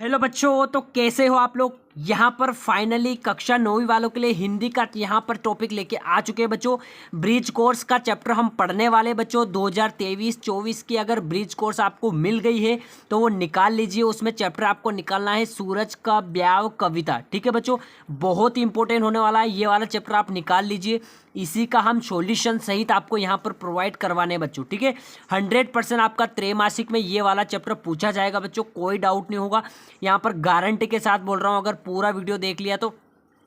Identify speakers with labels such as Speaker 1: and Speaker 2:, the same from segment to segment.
Speaker 1: Hello बच्चों, तो कैसे हो आप लोग। यहाँ पर फाइनली कक्षा 9वीं वालों के लिए हिंदी का यहाँ पर टॉपिक लेके आ चुके हैं बच्चों। ब्रिज कोर्स का चैप्टर हम पढ़ने वाले बच्चों 2023-24 की अगर ब्रिज कोर्स आपको मिल गई है तो वो निकाल लीजिए। उसमें चैप्टर आपको निकालना है सूरज का ब्याह कविता। ठीक है बच्चों, बहुत ही इंपॉर्टेंट होने वाला है ये वाला चैप्टर, आप निकाल लीजिए। इसी का हम सॉल्यूशन सहित आपको यहाँ पर प्रोवाइड करवाने हैं बच्चों। ठीक है, 100% आपका त्रैमासिक में ये वाला चैप्टर पूछा जाएगा बच्चों, कोई डाउट नहीं होगा। यहाँ पर गारंटी के साथ बोल रहा हूँ, अगर पूरा वीडियो देख लिया तो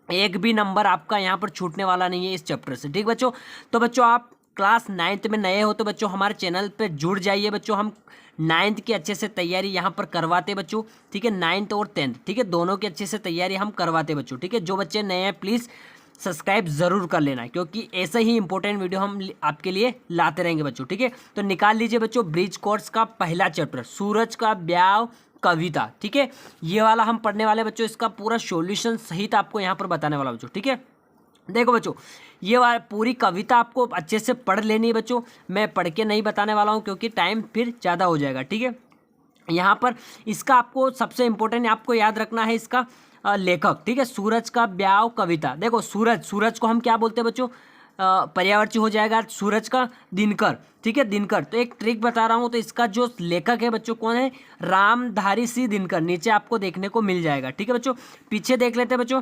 Speaker 1: एक भी नंबर आपका यहाँ पर छूटने वाला नहीं है इस चैप्टर से। ठीक बच्चों, तो बच्चों आप क्लास 9th में नए हो तो बच्चों हमारे चैनल पे जुड़ जाइए बच्चों। हम 9th की अच्छे से तैयारी यहाँ पर करवाते बच्चों। ठीक है, 9th और 10th, ठीक है, दोनों की अच्छे से तैयारी हम करवाते बच्चों। ठीक है, जो बच्चे नए हैं प्लीज़ सब्सक्राइब ज़रूर कर लेना, क्योंकि ऐसे ही इंपॉर्टेंट वीडियो हम आपके लिए लाते रहेंगे बच्चों। ठीक है, तो निकाल लीजिए बच्चों ब्रिज कोर्स का पहला चैप्टर सूरज का ब्याह कविता। ठीक है, ये वाला हम पढ़ने वाले बच्चों, इसका पूरा सॉल्यूशन सहित आपको यहाँ पर बताने वाला बच्चों। ठीक है, देखो बच्चों, ये वाला पूरी कविता आपको अच्छे से पढ़ लेनी है बच्चों। मैं पढ़ के नहीं बताने वाला हूँ क्योंकि टाइम फिर ज़्यादा हो जाएगा। ठीक है, यहाँ पर इसका आपको सबसे इम्पोर्टेंट आपको याद रखना है इसका लेखक। ठीक है, सूरज का ब्याह कविता। देखो सूरज को हम क्या बोलते हैं बच्चों, पर्यायवाची हो जाएगा सूरज का दिनकर। ठीक है, दिनकर। तो एक ट्रिक बता रहा हूँ, तो इसका जो लेखक है बच्चों कौन है, रामधारी सिंह दिनकर, नीचे आपको देखने को मिल जाएगा। ठीक है बच्चों, पीछे देख लेते हैं बच्चों।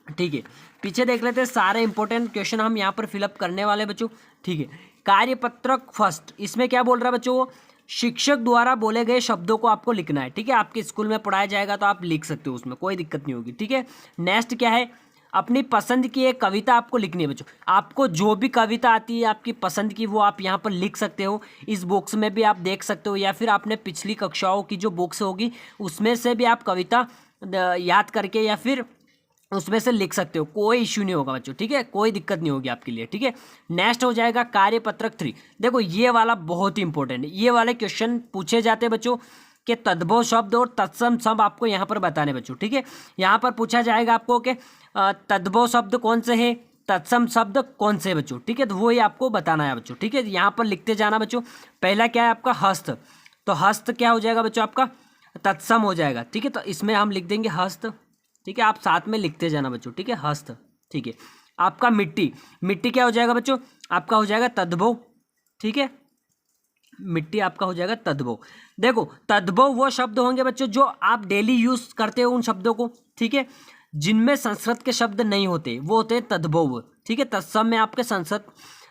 Speaker 1: ठीक है, पीछे देख लेते हैं, सारे इंपॉर्टेंट क्वेश्चन हम यहाँ पर फिलअप करने वाले बच्चों। ठीक है, कार्यपत्रक फर्स्ट, इसमें क्या बोल रहा है बच्चों, वो शिक्षक द्वारा बोले गए शब्दों को आपको लिखना है। ठीक है, आपके स्कूल में पढ़ाया जाएगा तो आप लिख सकते हो, उसमें कोई दिक्कत नहीं होगी। ठीक है, नेक्स्ट क्या है, अपनी पसंद की एक कविता आपको लिखनी है बच्चों। आपको जो भी कविता आती है आपकी पसंद की वो आप यहाँ पर लिख सकते हो। इस बॉक्स में भी आप देख सकते हो, या फिर आपने पिछली कक्षाओं की जो बुक्स होगी उसमें से भी आप कविता याद करके या फिर उसमें से लिख सकते हो, कोई इश्यू नहीं होगा बच्चों। ठीक है, कोई दिक्कत नहीं होगी आपके लिए। ठीक है, नेक्स्ट हो जाएगा कार्यपत्रक 3। देखो ये वाला बहुत ही इंपॉर्टेंट है, ये वाले क्वेश्चन पूछे जाते हैं बच्चों कि तद्भव शब्द और तत्सम शब्द आपको यहाँ पर बताने बच्चों। ठीक है, यहाँ पर पूछा जाएगा आपको कि तद्भव शब्द कौन से है, तत्सम शब्द कौन से बच्चों। ठीक है, तो वही आपको बताना है बच्चों। ठीक है, यहाँ पर लिखते जाना बच्चों। पहला क्या है आपका हस्त, तो हस्त क्या हो जाएगा बच्चों, आपका तत्सम हो जाएगा। ठीक है, तो इसमें हम लिख देंगे हस्त। ठीक है, आप साथ में लिखते जाना बच्चों। ठीक है, हस्त। ठीक है, आपका मिट्टी, मिट्टी क्या हो जाएगा बच्चों, आपका हो जाएगा तद्भव। ठीक है, मिट्टी आपका हो जाएगा तद्भव। देखो तद्भव वो शब्द होंगे बच्चों जो आप डेली यूज करते हो उन शब्दों को। ठीक है, जिनमें संस्कृत के शब्द नहीं होते वो होते हैं तद्भव। ठीक है, तत्सम में आपके संस्कृत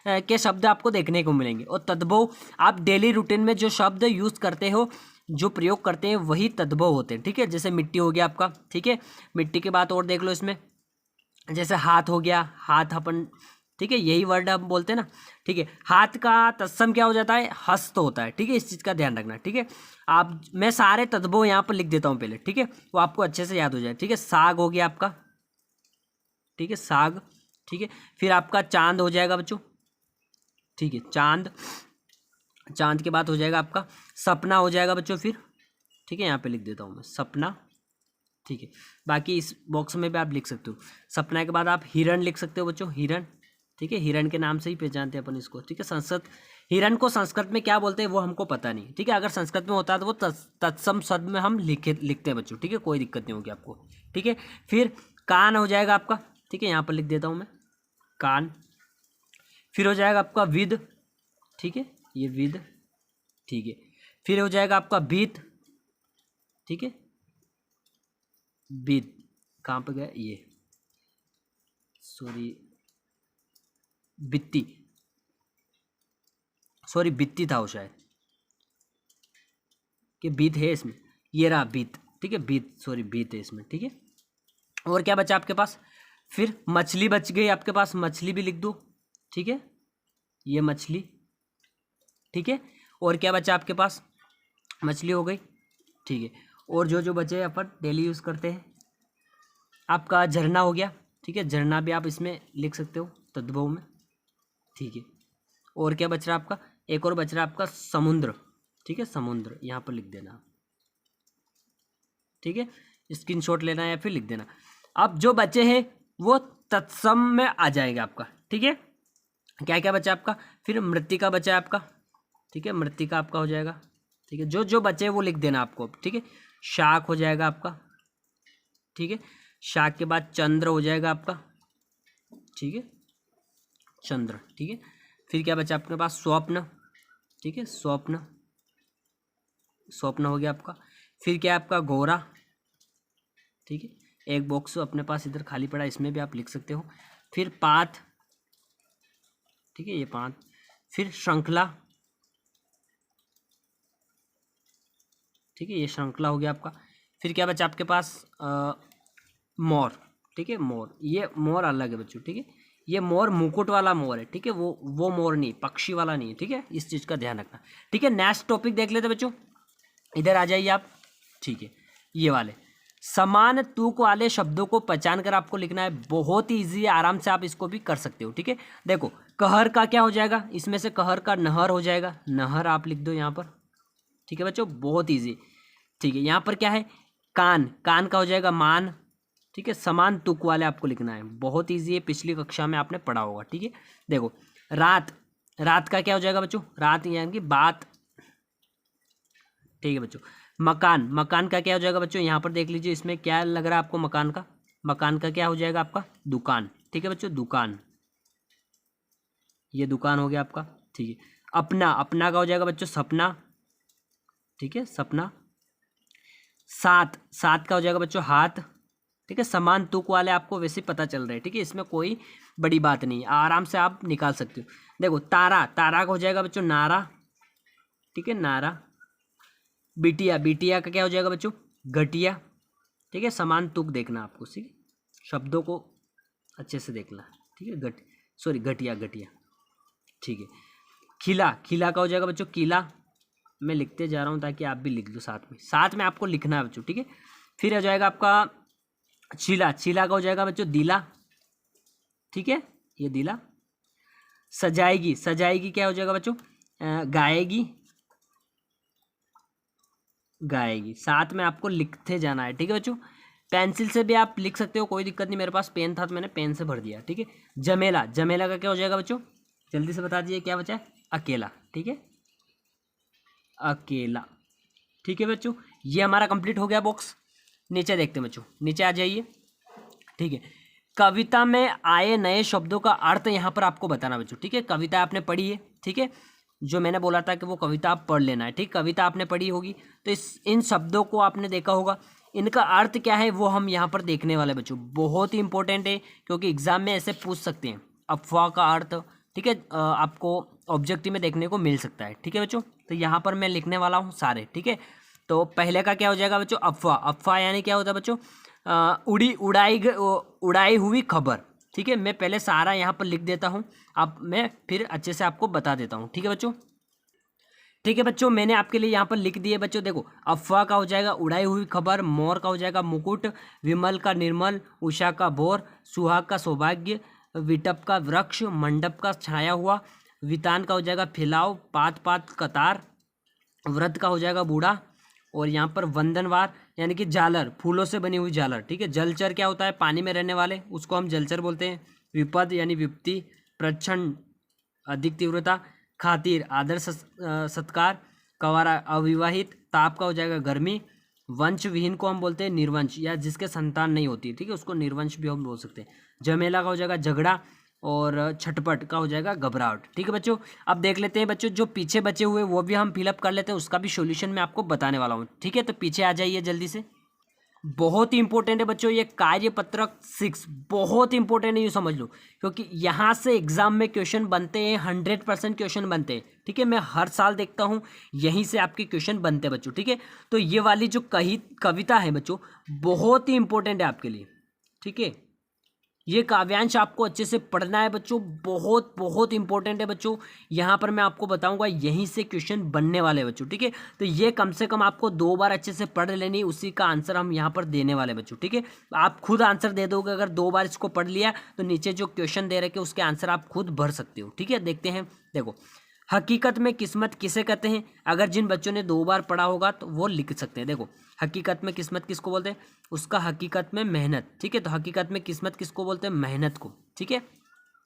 Speaker 1: के शब्द आपको देखने को मिलेंगे, और तद्भव आप डेली रूटीन में जो शब्द यूज करते हो, जो प्रयोग करते हैं, वही तद्भव होते हैं। ठीक है, जैसे मिट्टी हो गया आपका। ठीक है, मिट्टी के बाद और देख लो इसमें, जैसे हाथ हो गया, हाथ अपन, ठीक है, यही वर्ड हम बोलते हैं ना। ठीक है, हाथ का तत्सम क्या हो जाता है, हस्त होता है। ठीक है, इस चीज़ का ध्यान रखना। ठीक है, आप, मैं सारे तद्भव यहाँ पर लिख देता हूँ पहले। ठीक है, वो आपको अच्छे से याद हो जाए। ठीक है, साग हो गया आपका। ठीक है, साग। ठीक है, फिर आपका चांद हो जाएगा बच्चों। ठीक है, चांद, चांद के बाद हो जाएगा आपका सपना हो जाएगा बच्चों फिर। ठीक है, यहाँ पे लिख देता हूँ मैं सपना। ठीक है, बाकी इस बॉक्स में भी आप लिख सकते हो। सपना के बाद आप हिरण लिख सकते हो बच्चों, हिरण। ठीक है, हिरण के नाम से ही पहचानते हैं अपन इसको। ठीक है, संस्कृत, हिरण को संस्कृत में क्या बोलते हैं वो हमको पता नहीं। ठीक है, अगर संस्कृत में होता है तो वो तत्सम शब्द में हम लिखते हैं बच्चों। ठीक है, कोई दिक्कत नहीं होगी आपको। ठीक है, फिर कान हो जाएगा आपका। ठीक है, यहाँ पर लिख देता हूँ मैं कान। फिर हो जाएगा आपका विद। ठीक है, ये विद। ठीक है, फिर हो जाएगा आपका बीत। ठीक है, बीत कहाँ पे गया ये, सॉरी बित्ती, सॉरी बित्ती था वो शायद, कि बीत है इसमें, ये रहा बीत। ठीक है, बीत, सॉरी बीत है इसमें। ठीक है, और क्या बचा आपके पास, फिर मछली बच गई आपके पास, मछली भी लिख दो। ठीक है, ये मछली। ठीक है, और क्या बचा आपके पास, मछली हो गई। ठीक है, और जो जो बचे अपन डेली यूज़ करते हैं, आपका झरना हो गया। ठीक है, झरना भी आप इसमें लिख सकते हो तद्भव में। ठीक है, और क्या बच रहा है आपका, एक और बच रहा है आपका समुद्र। ठीक है, समुद्र यहाँ पर लिख देना। ठीक है, स्क्रीनशॉट लेना या फिर लिख देना। अब जो बचे हैं वो तत्सम में आ जाएगा आपका। ठीक है, क्या क्या बचा आपका, फिर मृत्तिका बचा है आपका। ठीक है, मृत्तिका आपका हो जाएगा। ठीक है, जो जो बचे वो लिख देना आपको। ठीक है, शाक हो जाएगा आपका, ठीक है। शाक के बाद चंद्र हो जाएगा आपका, ठीक है, चंद्र, ठीक है। फिर क्या बचा आपके पास, स्वप्न, ठीक है, स्वप्न, स्वप्न हो गया आपका। फिर क्या है आपका, घोरा, ठीक है। एक बॉक्स अपने पास इधर खाली पड़ा, इसमें भी आप लिख सकते हो। फिर पाथ, ठीक है, ये पाथ। फिर श्रृंखला, ठीक है, ये श्रृंखला हो गया आपका। फिर क्या बचा आपके पास, मोर, ठीक है, मोर। ये मोर अलग है बच्चों, ठीक है, ये मोर मुकुट वाला मोर है, ठीक है, वो मोर नहीं, पक्षी वाला नहीं है, ठीक है, इस चीज़ का ध्यान रखना, ठीक है। नेक्स्ट टॉपिक देख लेते बच्चों, इधर आ जाइए आप, ठीक है। ये वाले समान तुक वाले शब्दों को पहचान कर आपको लिखना है, बहुत ही ईजी है, आराम से आप इसको भी कर सकते हो, ठीक है। देखो कहर का क्या हो जाएगा, इसमें से कहर का नहर हो जाएगा, नहर आप लिख दो यहाँ पर, ठीक है बच्चों, बहुत ईजी, ठीक है। यहाँ पर क्या है, कान, कान का हो जाएगा मान, ठीक है। समान तुक वाले आपको लिखना है, बहुत ईजी है, पिछली कक्षा में आपने पढ़ा होगा, ठीक है। देखो रात, रात का क्या हो जाएगा बच्चों, रात यानी कि बात, ठीक है बच्चों। मकान, मकान का क्या हो जाएगा बच्चों, यहाँ पर देख लीजिए, इसमें क्या लग रहा है आपको, मकान का, मकान का क्या हो जाएगा आपका, दुकान, ठीक है बच्चों, दुकान, ये दुकान हो गया आपका, ठीक है। अपना, अपना का हो जाएगा बच्चों सपना, ठीक है, सपना। सात, सात का हो जाएगा बच्चों हाथ, ठीक है। समान तुक वाले आपको वैसे पता चल रहे हैं, ठीक है, इसमें कोई बड़ी बात नहीं, आराम से आप निकाल सकते हो। देखो तारा, तारा का हो जाएगा बच्चों नारा, ठीक है, नारा। बिटिया, बिटिया का क्या हो जाएगा बच्चों, घटिया, ठीक है। समान तुक देखना आपको, ठीक है, शब्दों को अच्छे से देखना, ठीक है। घटिया, घटिया, ठीक है। खिला, खिला का हो जाएगा बच्चों किला, मैं लिखते जा रहा हूँ ताकि आप भी लिख लो साथ में, साथ में आपको लिखना है बच्चों, ठीक है। फिर हो जाएगा आपका चिला, चिला का हो जाएगा बच्चों दिला, ठीक है, ये दिला। सजाएगी, सजाएगी क्या हो जाएगा बच्चों, गाएगी, गाएगी, साथ में आपको लिखते जाना है, ठीक है बच्चों। पेंसिल से भी आप लिख सकते हो, कोई दिक्कत नहीं, मेरे पास पेन था तो मैंने पेन से भर दिया, ठीक है। जमेला, जमेला का क्या हो जाएगा बच्चों, जल्दी से बता दीजिए क्या बचा है, अकेला, ठीक है, अकेला, ठीक है बच्चों। ये हमारा कंप्लीट हो गया बॉक्स। नीचे देखते हैं बच्चों, नीचे आ जाइए, ठीक है। कविता में आए नए शब्दों का अर्थ यहाँ पर आपको बताना बच्चों, ठीक है। कविता आपने पढ़ी है, ठीक है, जो मैंने बोला था कि वो कविता आप पढ़ लेना है, ठीक। कविता आपने पढ़ी होगी तो इन शब्दों को आपने देखा होगा, इनका अर्थ क्या है वो हम यहाँ पर देखने वाले बच्चों, बहुत ही इंपॉर्टेंट है, क्योंकि एग्जाम में ऐसे पूछ सकते हैं। अफवाह का अर्थ, ठीक है, आपको ऑब्जेक्टिव में देखने को मिल सकता है, ठीक है बच्चों। तो यहाँ पर मैं लिखने वाला हूँ सारे, ठीक है। तो पहले का क्या हो जाएगा बच्चों, अफवाह, अफवाह यानी क्या होता है बच्चों, उड़ाई हुई खबर, ठीक है। मैं पहले सारा यहाँ पर लिख देता हूँ, अब मैं फिर अच्छे से आपको बता देता हूँ, ठीक है बच्चों। ठीक है बच्चों, मैंने आपके लिए यहाँ पर लिख दिए बच्चों, देखो अफवाह का हो जाएगा उड़ाई हुई खबर, मोर का हो जाएगा मुकुट, विमल का निर्मल, उषा का भोर, सुहाग का सौभाग्य, विटप का वृक्ष, मंडप का छाया हुआ, वितान का हो जाएगा फैलाव, पात पात कतार, व्रत का हो जाएगा बूढ़ा, और यहाँ पर वंदनवार यानी कि झालर, फूलों से बनी हुई झालर, ठीक है। जलचर क्या होता है, पानी में रहने वाले, उसको हम जलचर बोलते हैं। विपद यानी विपत्ति, प्रचंड अधिक तीव्रता, खातिर आदर सत्कार, कंवारा अविवाहित, ताप का हो जाएगा गर्मी, वंश विहीन को हम बोलते हैं निर्वंश, या जिसके संतान नहीं होती, ठीक है, उसको निर्वंश भी हम बोल सकते हैं। जमेला का हो जाएगा झगड़ा, और छटपट का हो जाएगा घबराहट, ठीक है बच्चों। अब देख लेते हैं बच्चों, जो पीछे बचे हुए वो भी हम फिलअप कर लेते हैं, उसका भी सॉल्यूशन मैं आपको बताने वाला हूँ, ठीक है। तो पीछे आ जाइए जल्दी से, बहुत ही इंपॉर्टेंट है बच्चों ये कार्यपत्रक 6, बहुत इंपॉर्टेंट है, ये समझ लो, क्योंकि यहाँ से एग्जाम में क्वेश्चन बनते हैं, 100% क्वेश्चन बनते हैं, ठीक है। मैं हर साल देखता हूँ यहीं से आपके क्वेश्चन बनते हैं बच्चों, ठीक है। तो ये वाली जो कविता है बच्चों, बहुत ही इंपॉर्टेंट है आपके लिए, ठीक है। ये काव्यांश आपको अच्छे से पढ़ना है बच्चों, बहुत बहुत इंपॉर्टेंट है बच्चों। यहाँ पर मैं आपको बताऊंगा यहीं से क्वेश्चन बनने वाले बच्चों, ठीक है। तो ये कम से कम आपको 2 बार अच्छे से पढ़ लेनी, उसी का आंसर हम यहाँ पर देने वाले बच्चों, ठीक है। आप खुद आंसर दे दोगे, अगर 2 बार इसको पढ़ लिया तो नीचे जो क्वेश्चन दे रखे उसके आंसर आप खुद भर सकते हो, ठीक है। देखते हैं, देखो हकीकत में किस्मत किसे कहते हैं, अगर जिन बच्चों ने 2 बार पढ़ा होगा तो वो लिख सकते हैं। देखो हकीकत में किस्मत किसको बोलते हैं, उसका हकीकत में मेहनत, ठीक है। तो हकीकत में किस्मत किसको बोलते हैं, मेहनत को, ठीक है।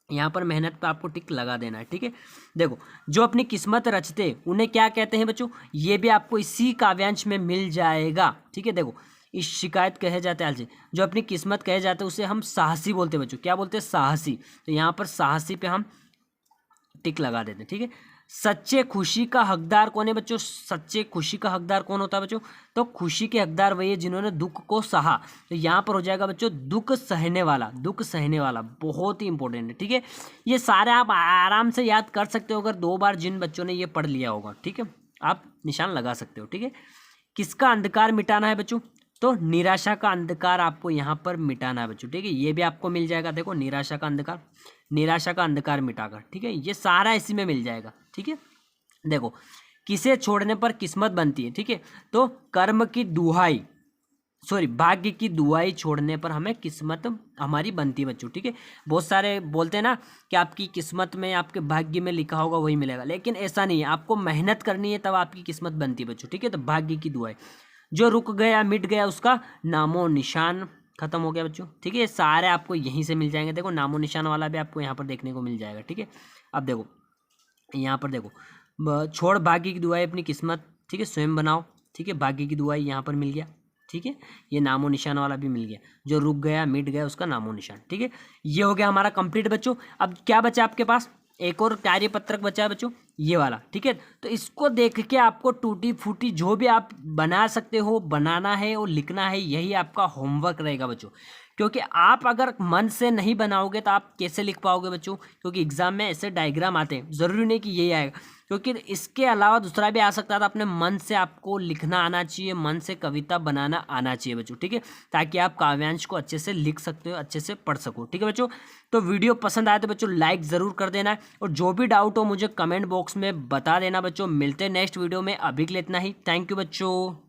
Speaker 1: यहाँ पर मेहनत पे आपको टिक लगा देना है, ठीक है। देखो, जो अपनी किस्मत रचते उन्हें क्या कहते हैं बच्चों, ये भी आपको इसी काव्यांश में मिल जाएगा, ठीक है। देखो, इस शिकायत कहे जाते हैं आलसी, जो अपनी किस्मत कहे जाते हैं उसे हम साहसी बोलते हैं बच्चों। क्या बोलते हैं? साहसी। तो यहाँ पर साहसी पे हम टिक लगा देते हैं, ठीक है। सच्चे खुशी का हकदार कौन है बच्चों? सच्चे खुशी का हकदार कौन होता है बच्चों? तो खुशी के हकदार वही है जिन्होंने दुख को सहा। तो यहाँ पर हो जाएगा बच्चों दुख सहने वाला। दुख सहने वाला बहुत ही इंपॉर्टेंट है, ठीक है। ये सारे आप आराम से याद कर सकते हो अगर 2 बार जिन बच्चों ने ये पढ़ लिया होगा, ठीक है। आप निशान लगा सकते हो, ठीक है। किसका अंधकार मिटाना है बच्चों? तो निराशा का अंधकार आपको यहाँ पर मिटाना है बच्चों, ठीक है। ये भी आपको मिल जाएगा, देखो, निराशा का अंधकार, निराशा का अंधकार मिटाकर, ठीक है। ये सारा इसी में मिल जाएगा, ठीक है। देखो, किसे छोड़ने पर किस्मत बनती है, ठीक है। तो कर्म की दुहाई, सॉरी, भाग्य की दुआई छोड़ने पर हमें किस्मत हमारी बनती है बच्चों, ठीक है। बहुत सारे बोलते हैं ना कि आपकी किस्मत में, आपके भाग्य में लिखा होगा वही मिलेगा, लेकिन ऐसा नहीं है। आपको मेहनत करनी है तब आपकी किस्मत बनती है बच्चों, ठीक है। तो भाग्य की दुआई, जो रुक गया मिट गया उसका नामो निशान खत्म हो गया बच्चों, ठीक है। ये सारे आपको यहीं से मिल जाएंगे। देखो, नामो निशान वाला भी आपको यहाँ पर देखने को मिल जाएगा, ठीक है। अब देखो, यहाँ पर देखो, छोड़ भाग्य की दुआई अपनी किस्मत, ठीक है, स्वयं बनाओ, ठीक है। भाग्य की दुआई यहाँ पर मिल गया, ठीक है। ये नामो निशान वाला भी मिल गया, जो रुक गया मिट गया उसका नामो निशान, ठीक है। ये हो गया हमारा कंप्लीट बच्चों। अब क्या बचा आपके पास? एक और कार्यपत्रक बचा है बच्चों, ये वाला, ठीक है। तो इसको देख के आपको टूटी फूटी जो भी आप बना सकते हो बनाना है और लिखना है, यही आपका होमवर्क रहेगा बच्चों। क्योंकि आप अगर मन से नहीं बनाओगे तो आप कैसे लिख पाओगे बच्चों? क्योंकि एग्जाम में ऐसे डायग्राम आते हैं, ज़रूरी नहीं कि यही आएगा, क्योंकि इसके अलावा दूसरा भी आ सकता था। अपने मन से आपको लिखना आना चाहिए, मन से कविता बनाना आना चाहिए बच्चों, ठीक है, ताकि आप काव्यांश को अच्छे से लिख सकते हो, अच्छे से पढ़ सको, ठीक है बच्चों। तो वीडियो पसंद आए तो बच्चों लाइक ज़रूर कर देना है, और जो भी डाउट हो मुझे कमेंट बॉक्स में बता देना बच्चों। मिलते हैं नेक्स्ट वीडियो में, अभी के लिए इतना ही। थैंक यू बच्चों।